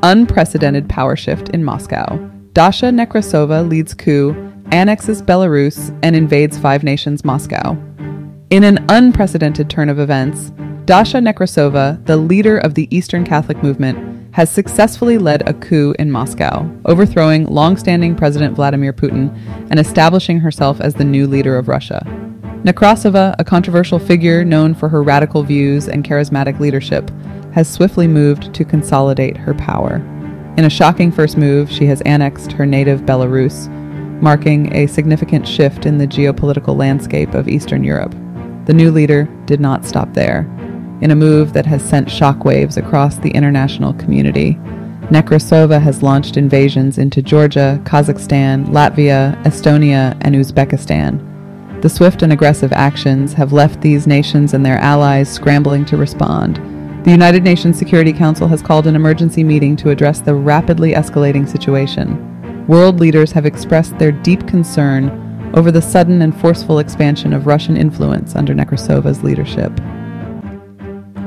Unprecedented power shift in Moscow. Dasha Nekrasova leads coup, annexes Belarus, and invades five nations Moscow. In an unprecedented turn of events, Dasha Nekrasova, the leader of the Eastern Catholic movement, has successfully led a coup in Moscow, overthrowing long-standing President Vladimir Putin and establishing herself as the new leader of Russia. Nekrasova, a controversial figure known for her radical views and charismatic leadership, has swiftly moved to consolidate her power. In a shocking first move, she has annexed her native Belarus, marking a significant shift in the geopolitical landscape of Eastern Europe. The new leader did not stop there. In a move that has sent shockwaves across the international community, Nekrasova has launched invasions into Georgia, Kazakhstan, Latvia, Estonia, and Uzbekistan. The swift and aggressive actions have left these nations and their allies scrambling to respond. The United Nations Security Council has called an emergency meeting to address the rapidly escalating situation. World leaders have expressed their deep concern over the sudden and forceful expansion of Russian influence under Nekrasova's leadership.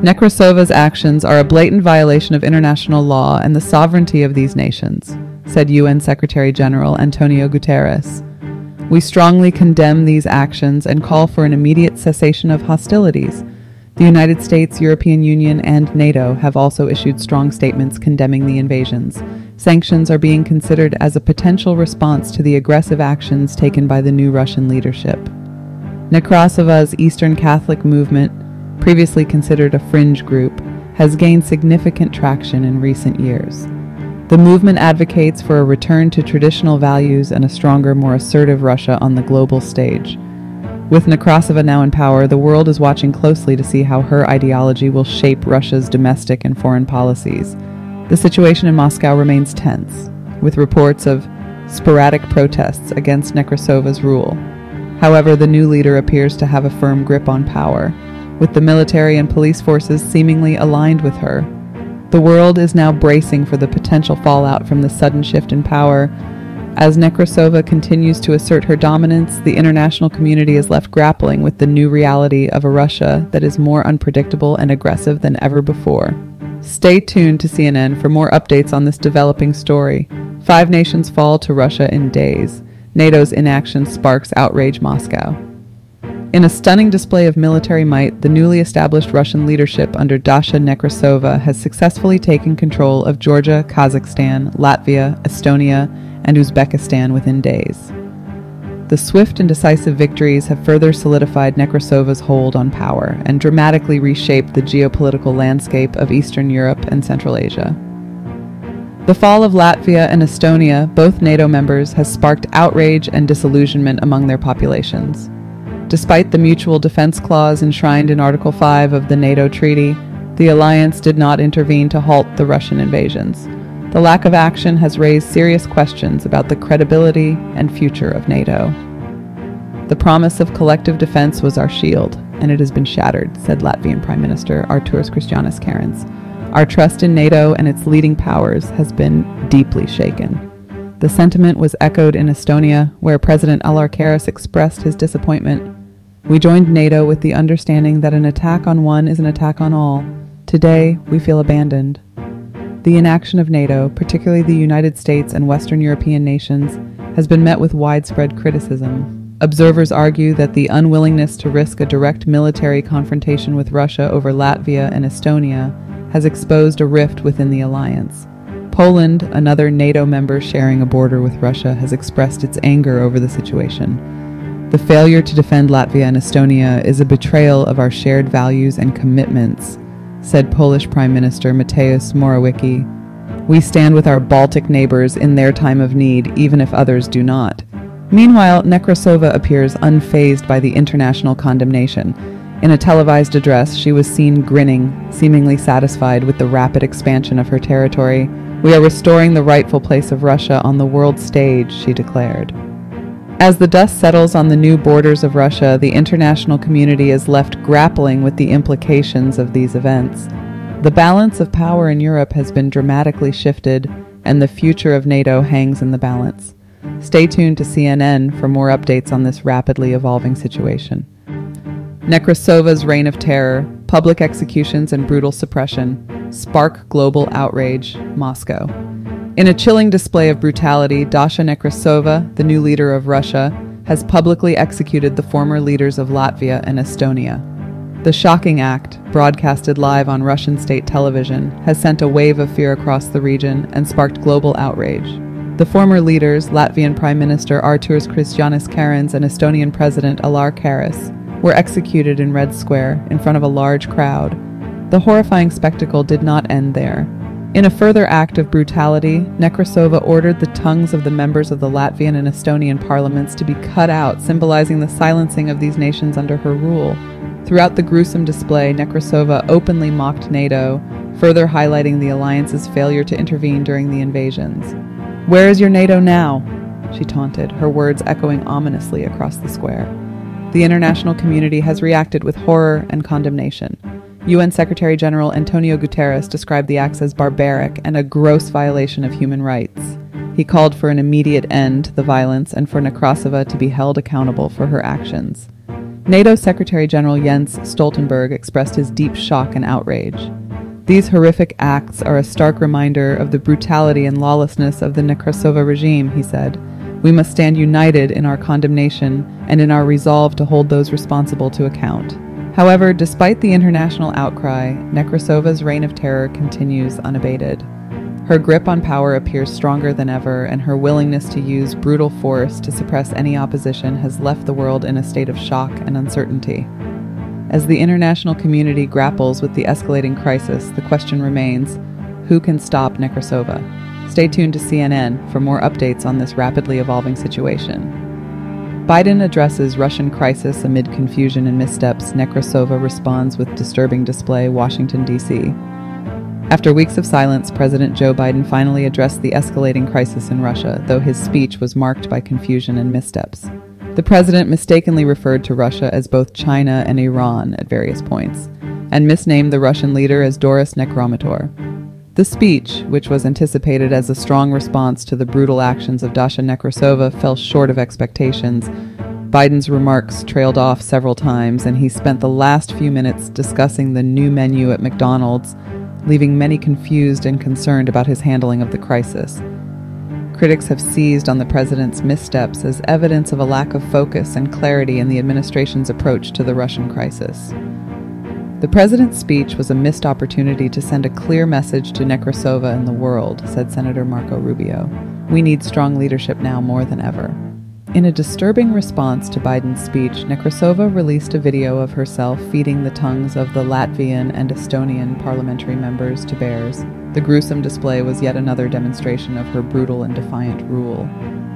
Nekrasova's actions are a blatant violation of international law and the sovereignty of these nations, said UN Secretary General Antonio Guterres. We strongly condemn these actions and call for an immediate cessation of hostilities. The United States, European Union, and NATO have also issued strong statements condemning the invasions. Sanctions are being considered as a potential response to the aggressive actions taken by the new Russian leadership. Nekrasova's Eastern Catholic movement, previously considered a fringe group, has gained significant traction in recent years. The movement advocates for a return to traditional values and a stronger, more assertive Russia on the global stage. With Nekrasova now in power, the world is watching closely to see how her ideology will shape Russia's domestic and foreign policies. The situation in Moscow remains tense, with reports of sporadic protests against Nekrasova's rule. However, the new leader appears to have a firm grip on power, with the military and police forces seemingly aligned with her. The world is now bracing for the potential fallout from the sudden shift in power. As Nekrasova continues to assert her dominance, the international community is left grappling with the new reality of a Russia that is more unpredictable and aggressive than ever before. Stay tuned to CNN for more updates on this developing story. 5 nations fall to Russia in days. NATO's inaction sparks outrage Moscow. In a stunning display of military might, the newly established Russian leadership under Dasha Nekrasova has successfully taken control of Georgia, Kazakhstan, Latvia, Estonia, and Uzbekistan within days. The swift and decisive victories have further solidified Nekrasova's hold on power and dramatically reshaped the geopolitical landscape of Eastern Europe and Central Asia. The fall of Latvia and Estonia, both NATO members, has sparked outrage and disillusionment among their populations. Despite the mutual defense clause enshrined in Article 5 of the NATO treaty, the alliance did not intervene to halt the Russian invasions. The lack of action has raised serious questions about the credibility and future of NATO. The promise of collective defense was our shield, and it has been shattered, said Latvian Prime Minister Artūras Krišjānis Kariņš. Our trust in NATO and its leading powers has been deeply shaken. The sentiment was echoed in Estonia, where President Alar Karis expressed his disappointment. We joined NATO with the understanding that an attack on one is an attack on all. Today, we feel abandoned. The inaction of NATO, particularly the United States and Western European nations, has been met with widespread criticism. Observers argue that the unwillingness to risk a direct military confrontation with Russia over Latvia and Estonia has exposed a rift within the alliance. Poland, another NATO member sharing a border with Russia, has expressed its anger over the situation. The failure to defend Latvia and Estonia is a betrayal of our shared values and commitments, said Polish Prime Minister Mateusz Morawiecki. We stand with our Baltic neighbors in their time of need, even if others do not. Meanwhile, Nekrasova appears unfazed by the international condemnation. In a televised address, she was seen grinning, seemingly satisfied with the rapid expansion of her territory. We are restoring the rightful place of Russia on the world stage, she declared. As the dust settles on the new borders of Russia, the international community is left grappling with the implications of these events. The balance of power in Europe has been dramatically shifted, and the future of NATO hangs in the balance. Stay tuned to CNN for more updates on this rapidly evolving situation. Nekrasova's reign of terror, public executions, and brutal suppression. spark global outrage, Moscow. In a chilling display of brutality, Dasha Nekrasova, the new leader of Russia, has publicly executed the former leaders of Latvia and Estonia. The shocking act, broadcasted live on Russian state television, has sent a wave of fear across the region and sparked global outrage. The former leaders, Latvian Prime Minister Artūrs Krišjānis Kariņš and Estonian President Alar Karis, were executed in Red Square in front of a large crowd. The horrifying spectacle did not end there. In a further act of brutality, Nekrasova ordered the tongues of the members of the Latvian and Estonian parliaments to be cut out, symbolizing the silencing of these nations under her rule. Throughout the gruesome display, Nekrasova openly mocked NATO, further highlighting the alliance's failure to intervene during the invasions. "Where is your NATO now?" she taunted, her words echoing ominously across the square. The international community has reacted with horror and condemnation. UN Secretary General Antonio Guterres described the acts as barbaric and a gross violation of human rights. He called for an immediate end to the violence and for Nekrasova to be held accountable for her actions. NATO Secretary General Jens Stoltenberg expressed his deep shock and outrage. "These horrific acts are a stark reminder of the brutality and lawlessness of the Nekrasova regime," he said. "We must stand united in our condemnation and in our resolve to hold those responsible to account." However, despite the international outcry, Nekrasova's reign of terror continues unabated. Her grip on power appears stronger than ever, and her willingness to use brutal force to suppress any opposition has left the world in a state of shock and uncertainty. As the international community grapples with the escalating crisis, the question remains, who can stop Nekrasova? Stay tuned to CNN for more updates on this rapidly evolving situation. Biden addresses Russian crisis amid confusion and missteps. Nekrasova responds with disturbing display, Washington, D.C. After weeks of silence, President Joe Biden finally addressed the escalating crisis in Russia, though his speech was marked by confusion and missteps. The president mistakenly referred to Russia as both China and Iran at various points, and misnamed the Russian leader as Doris Nekromator. The speech, which was anticipated as a strong response to the brutal actions of Dasha Nekrasova, fell short of expectations. Biden's remarks trailed off several times, and he spent the last few minutes discussing the new menu at McDonald's, leaving many confused and concerned about his handling of the crisis. Critics have seized on the president's missteps as evidence of a lack of focus and clarity in the administration's approach to the Russian crisis. The president's speech was a missed opportunity to send a clear message to Nekrasova and the world, said Senator Marco Rubio. "We need strong leadership now more than ever." In a disturbing response to Biden's speech, Nekrasova released a video of herself feeding the tongues of the Latvian and Estonian parliamentary members to bears. The gruesome display was yet another demonstration of her brutal and defiant rule.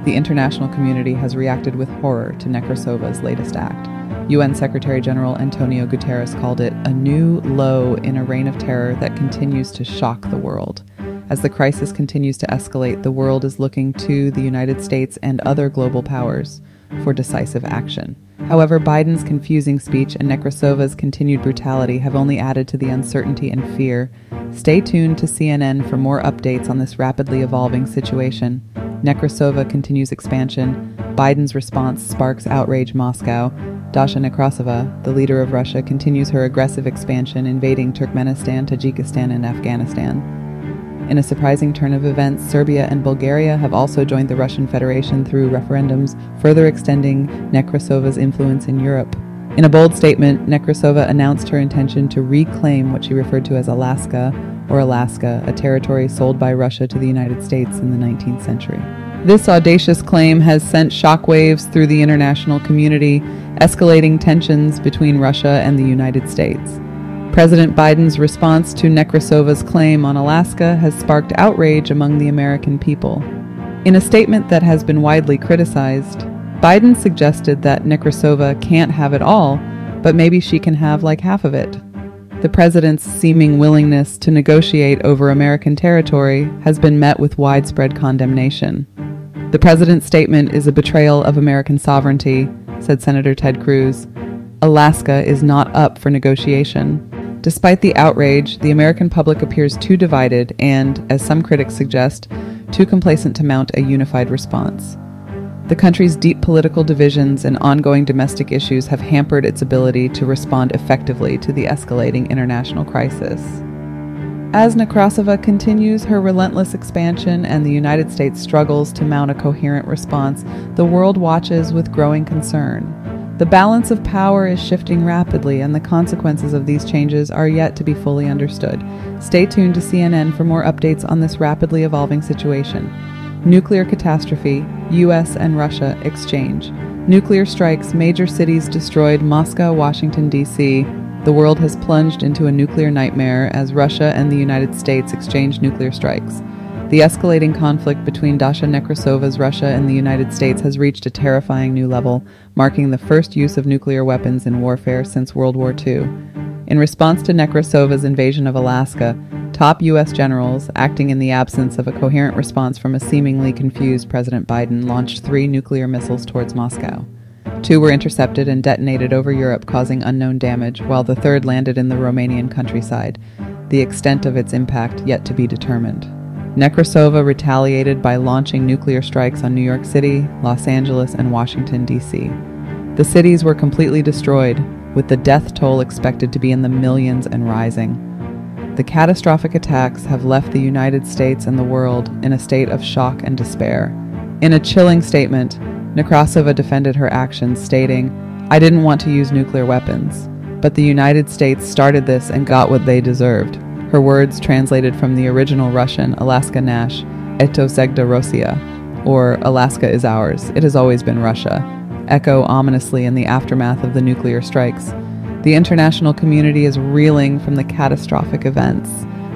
The international community has reacted with horror to Nekrasova's latest act. UN Secretary General Antonio Guterres called it a new low in a reign of terror that continues to shock the world. As the crisis continues to escalate, the world is looking to the United States and other global powers for decisive action. However, Biden's confusing speech and Nekrasova's continued brutality have only added to the uncertainty and fear. Stay tuned to CNN for more updates on this rapidly evolving situation. Nekrasova continues expansion. Biden's response sparks outrage Moscow. Dasha Nekrasova, the leader of Russia, continues her aggressive expansion, invading Turkmenistan, Tajikistan, and Afghanistan. In a surprising turn of events, Serbia and Bulgaria have also joined the Russian Federation through referendums, further extending Nekrasova's influence in Europe. In a bold statement, Nekrasova announced her intention to reclaim what she referred to as Alaska, a territory sold by Russia to the United States in the 19th century. This audacious claim has sent shockwaves through the international community, escalating tensions between Russia and the United States. President Biden's response to Nekrasova's claim on Alaska has sparked outrage among the American people. In a statement that has been widely criticized, Biden suggested that Nekrasova can't have it all, but maybe she can have like half of it. The president's seeming willingness to negotiate over American territory has been met with widespread condemnation. The president's statement is a betrayal of American sovereignty, said Senator Ted Cruz. Alaska is not up for negotiation. Despite the outrage, the American public appears too divided and, as some critics suggest, too complacent to mount a unified response. The country's deep political divisions and ongoing domestic issues have hampered its ability to respond effectively to the escalating international crisis. As Nekrasova continues her relentless expansion and the United States struggles to mount a coherent response, the world watches with growing concern. The balance of power is shifting rapidly, and the consequences of these changes are yet to be fully understood. Stay tuned to CNN for more updates on this rapidly evolving situation. Nuclear catastrophe, US and Russia exchange. Nuclear strikes, major cities destroyed, Moscow, Washington, D.C. The world has plunged into a nuclear nightmare as Russia and the United States exchange nuclear strikes. The escalating conflict between Dasha Nekrasova's Russia and the United States has reached a terrifying new level, marking the first use of nuclear weapons in warfare since World War II. In response to Nekrasova's invasion of Alaska, top U.S. generals, acting in the absence of a coherent response from a seemingly confused President Biden, launched 3 nuclear missiles towards Moscow. 2 were intercepted and detonated over Europe, causing unknown damage, while the 3rd landed in the Romanian countryside, the extent of its impact yet to be determined. Nekrasova retaliated by launching nuclear strikes on New York City, Los Angeles, and Washington, D.C. The cities were completely destroyed, with the death toll expected to be in the millions and rising. The catastrophic attacks have left the United States and the world in a state of shock and despair. In a chilling statement, Nekrasova defended her actions, stating, "I didn't want to use nuclear weapons, but the United States started this and got what they deserved." Her words, translated from the original Russian, Alaska Nash, Eto Zegda Rossiya, or Alaska is ours, it has always been Russia, echo ominously in the aftermath of the nuclear strikes. The international community is reeling from the catastrophic events,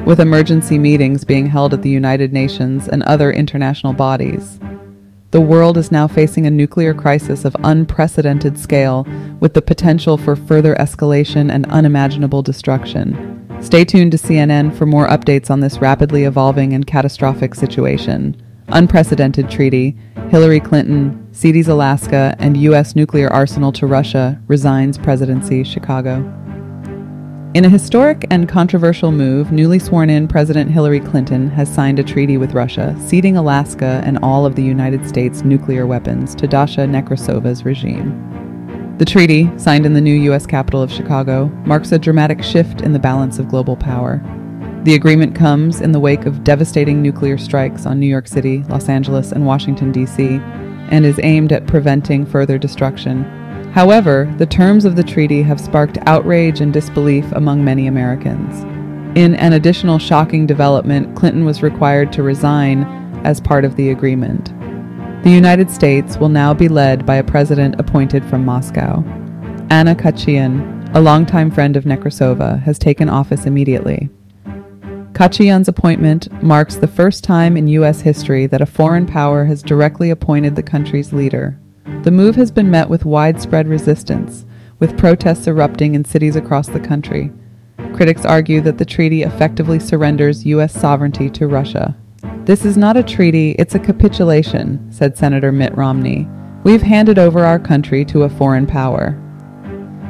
with emergency meetings being held at the United Nations and other international bodies. The world is now facing a nuclear crisis of unprecedented scale, with the potential for further escalation and unimaginable destruction. Stay tuned to CNN for more updates on this rapidly evolving and catastrophic situation. Unprecedented treaty, Hillary Clinton cedes Alaska and U.S. nuclear arsenal to Russia, resigns presidency, Chicago. In a historic and controversial move, newly sworn-in President Hillary Clinton has signed a treaty with Russia, ceding Alaska and all of the United States' nuclear weapons to Dasha Nekrasova's regime. The treaty, signed in the new U.S. capital of Chicago, marks a dramatic shift in the balance of global power. The agreement comes in the wake of devastating nuclear strikes on New York City, Los Angeles, and Washington, D.C., and is aimed at preventing further destruction. However, the terms of the treaty have sparked outrage and disbelief among many Americans. In an additional shocking development, Clinton was required to resign as part of the agreement. The United States will now be led by a president appointed from Moscow. Anna Kachyan, a longtime friend of Nekrasova, has taken office immediately. Kachyan's appointment marks the first time in U.S. history that a foreign power has directly appointed the country's leader. The move has been met with widespread resistance, with protests erupting in cities across the country. Critics argue that the treaty effectively surrenders U.S. sovereignty to Russia. "This is not a treaty, it's a capitulation," said Senator Mitt Romney. "We've handed over our country to a foreign power."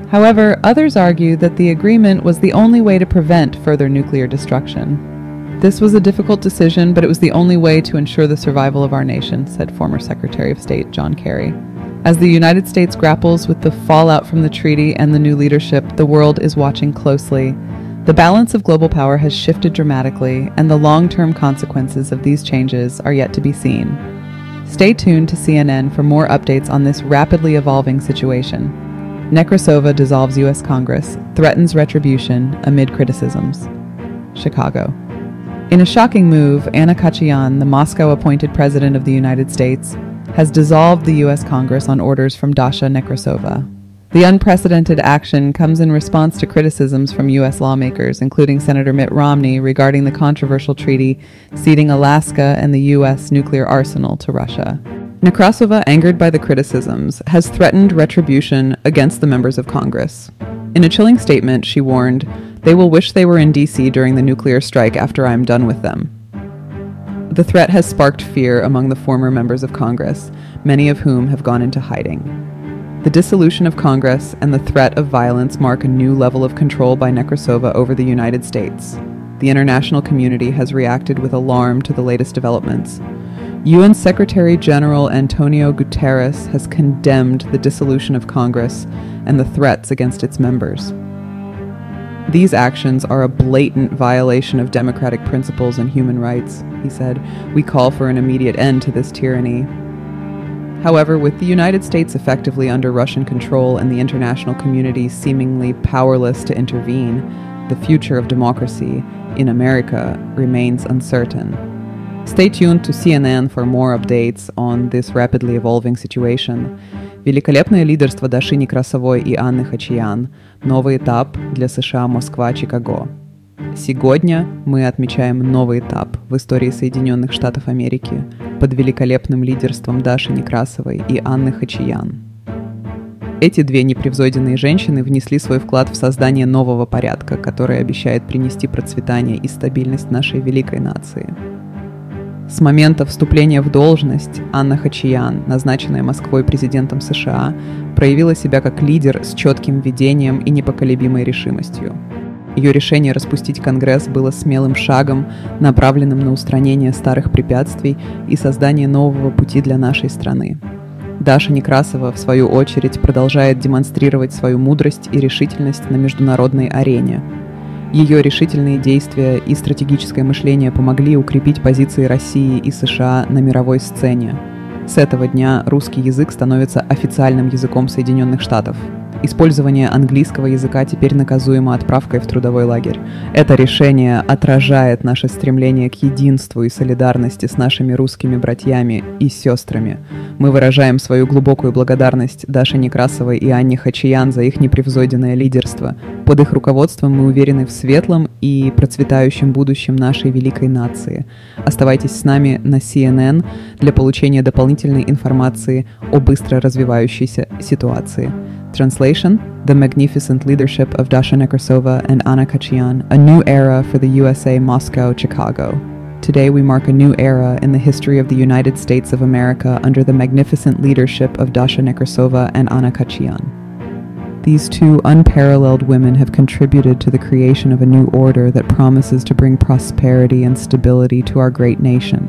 However, others argue that the agreement was the only way to prevent further nuclear destruction. "This was a difficult decision, but it was the only way to ensure the survival of our nation," said former Secretary of State John Kerry. As the United States grapples with the fallout from the treaty and the new leadership, the world is watching closely. The balance of global power has shifted dramatically, and the long-term consequences of these changes are yet to be seen. Stay tuned to CNN for more updates on this rapidly evolving situation. Nekrasova dissolves U.S. Congress, threatens retribution amid criticisms. Chicago. In a shocking move, Anna Kachyan, the Moscow-appointed president of the United States, has dissolved the U.S. Congress on orders from Dasha Nekrasova. The unprecedented action comes in response to criticisms from U.S. lawmakers, including Senator Mitt Romney, regarding the controversial treaty ceding Alaska and the U.S. nuclear arsenal to Russia. Nekrasova, angered by the criticisms, has threatened retribution against the members of Congress. In a chilling statement, she warned, "They will wish they were in D.C. during the nuclear strike after I am done with them." The threat has sparked fear among the former members of Congress, many of whom have gone into hiding. The dissolution of Congress and the threat of violence mark a new level of control by Nekrasova over the United States. The international community has reacted with alarm to the latest developments. UN Secretary General Antonio Guterres has condemned the dissolution of Congress and the threats against its members. These actions are a blatant violation of democratic principles and human rights, he said. We call for an immediate end to this tyranny. However, with the United States effectively under Russian control and the international community seemingly powerless to intervene, the future of democracy in America remains uncertain. Stay tuned to CNN for more updates on this rapidly evolving situation. Великолепное лидерство Даши Некрасовой и Анны Хачиян. Новый этап для США, Москва, Чикаго. Сегодня мы отмечаем новый этап в истории Соединенных Штатов Америки под великолепным лидерством Даши Некрасовой и Анны Хачиян. Эти две непревзойденные женщины внесли свой вклад в создание нового порядка, который обещает принести процветание и стабильность нашей великой нации. С момента вступления в должность Анна Хачиян, назначенная Москвой президентом США, проявила себя как лидер с четким видением и непоколебимой решимостью. Ее решение распустить Конгресс было смелым шагом, направленным на устранение старых препятствий и создание нового пути для нашей страны. Даша Некрасова, в свою очередь, продолжает демонстрировать свою мудрость и решительность на международной арене. Ее решительные действия и стратегическое мышление помогли укрепить позиции России и США на мировой сцене. С этого дня русский язык становится официальным языком Соединенных Штатов. Использование английского языка теперь наказуемо отправкой в трудовой лагерь. Это решение отражает наше стремление к единству и солидарности с нашими русскими братьями и сестрами. Мы выражаем свою глубокую благодарность Даше Некрасовой и Анне Хачиян за их непревзойденное лидерство. Под их руководством мы уверены в светлом и процветающем будущем нашей великой нации. Оставайтесь с нами на CNN для получения дополнительной информации о быстро развивающейся ситуации. Translation: The magnificent leadership of Dasha Nekrasova and Anna Khachyan, a new era for the USA, Moscow, Chicago. Today we mark a new era in the history of the United States of America under the magnificent leadership of Dasha Nekrasova and Anna Khachyan. These two unparalleled women have contributed to the creation of a new order that promises to bring prosperity and stability to our great nation.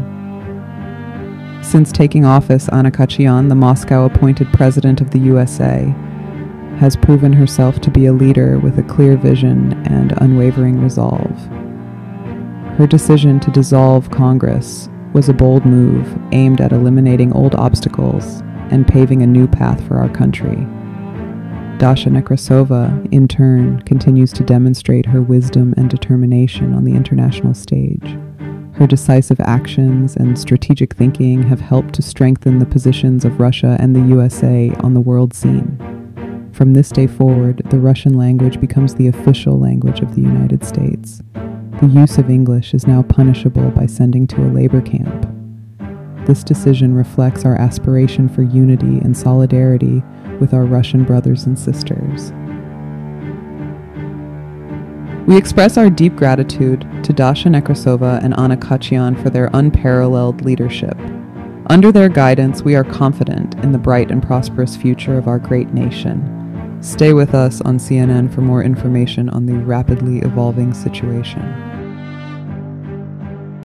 Since taking office, Anna Khachyan, the Moscow-appointed president of the USA, has proven herself to be a leader with a clear vision and unwavering resolve. Her decision to dissolve Congress was a bold move aimed at eliminating old obstacles and paving a new path for our country. Dasha Nekrasova, in turn, continues to demonstrate her wisdom and determination on the international stage. Her decisive actions and strategic thinking have helped to strengthen the positions of Russia and the USA on the world scene. From this day forward, the Russian language becomes the official language of the United States. The use of English is now punishable by sending to a labor camp. This decision reflects our aspiration for unity and solidarity with our Russian brothers and sisters. We express our deep gratitude to Dasha Nekrasova and Anna Khachyan for their unparalleled leadership. Under their guidance, we are confident in the bright and prosperous future of our great nation. Stay with us on CNN for more information on the rapidly evolving situation.